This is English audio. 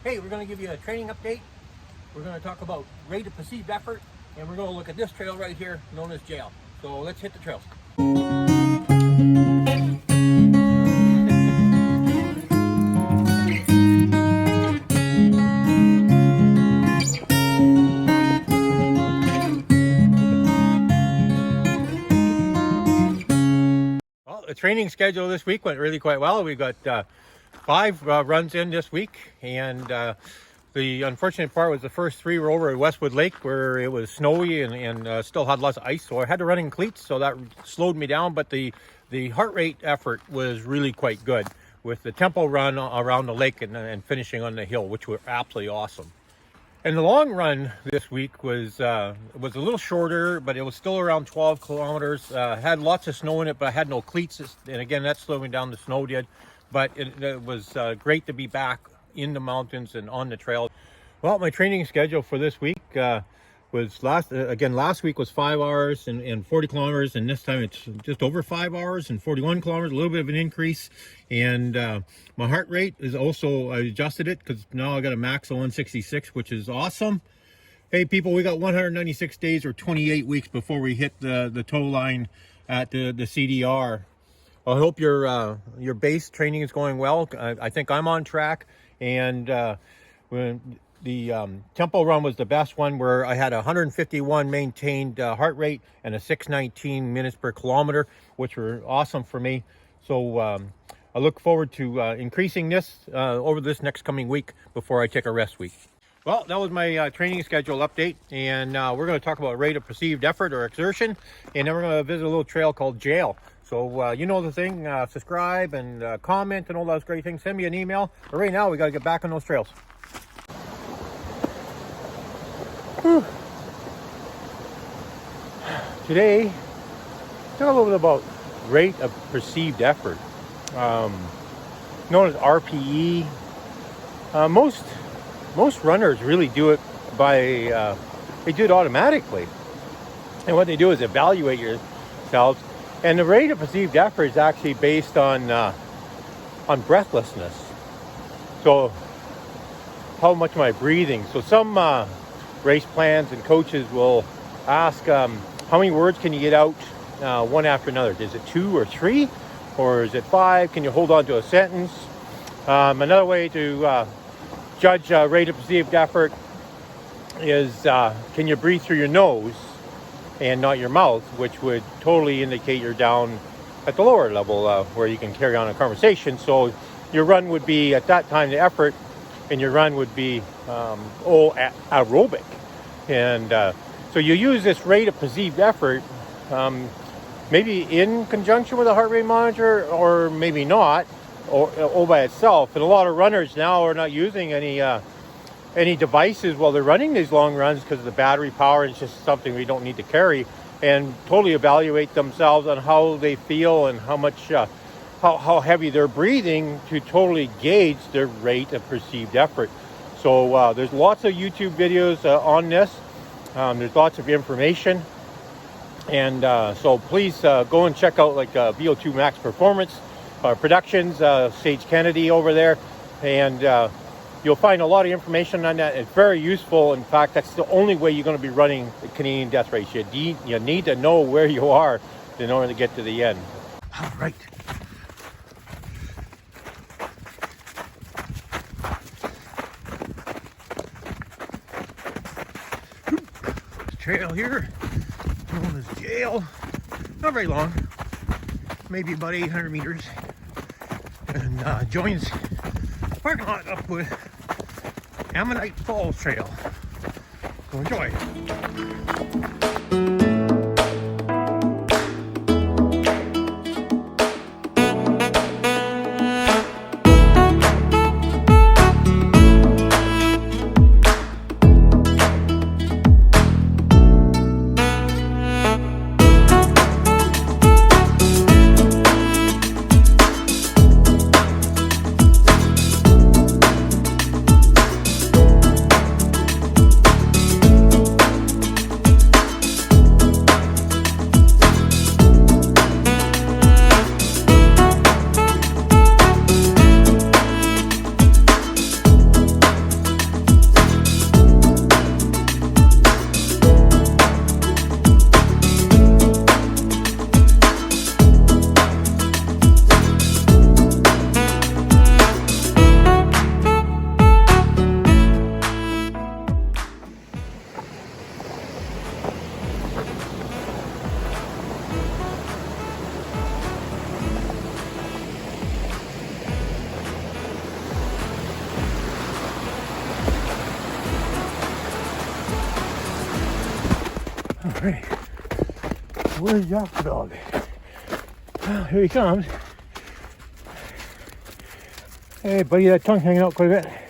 Hey, we're going to give you a training update. We're going to talk about rate of perceived effort, and we're going to look at this trail right here known as jail. So let's hit the trails. Well, the training schedule this week went really quite well. We got 5 runs in this week, and the unfortunate part was the first 3 were over at Westwood Lake where it was snowy and still had lots of ice, so I had to run in cleats, so that slowed me down. But the heart rate effort was really quite good with the tempo run around the lake and finishing on the hill, which were absolutely awesome. And the long run this week was a little shorter, but it was still around 12 kilometers. Had lots of snow in it, but I had no cleats, and again, that slowed me down. The snow did, but it was great to be back in the mountains and on the trail. Well, my training schedule for this week was last week was 5 hours and 40 kilometers, and this time it's just over 5 hours and 41 kilometers, a little bit of an increase. And my heart rate is also, I adjusted it because now I got a max of 166, which is awesome. Hey people, we got 196 days or 28 weeks before we hit the tow line at the CDR. I hope your base training is going well. I think I'm on track, and when the tempo run was the best one, where I had 151 maintained heart rate and a 619 minutes per kilometer, which were awesome for me. So I look forward to increasing this over this next coming week before I take a rest week. Well, that was my training schedule update, and we're going to talk about rate of perceived effort or exertion, and then we're going to visit a little trail called Jail. So you know the thing, subscribe and comment and all those great things. Send me an email. But right now, we got to get back on those trails. Whew. Today, talk a little bit about rate of perceived effort, known as RPE. Most runners really do it by they do it automatically, and what they do is evaluate yourselves. And the rate of perceived effort is actually based on breathlessness. So, how much am I breathing? So some race plans and coaches will ask, how many words can you get out one after another? Is it 2 or 3, or is it 5? Can you hold on to a sentence? Another way to judge rate of perceived effort is, can you breathe through your nose and not your mouth, which would totally indicate you're down at the lower level where you can carry on a conversation. So your run would be, at that time, the effort in your run would be aerobic. And so you use this rate of perceived effort maybe in conjunction with a heart rate monitor, or maybe not, or all by itself. And a lot of runners now are not using any devices while they're running these long runs because of the battery power. It's just something we don't need to carry, and totally evaluate themselves on how they feel and how much how heavy they're breathing to totally gauge their rate of perceived effort. So there's lots of YouTube videos on this. There's lots of information, and so please go and check out like VO2 Max Performance Productions, Sage Canaday over there, and you'll find a lot of information on that. It's very useful. In fact, that's the only way you're going to be running the Canadian Death Race. You need to know where you are in order to get to the end. All right. Trail here, known as Jail. Not very long, maybe about 800 meters, and joins the parking lot up with Canaday Falls Trail. So enjoy. Right. Where's Jack the dog? Well, here he comes. Hey buddy, that tongue's hanging out quite a bit.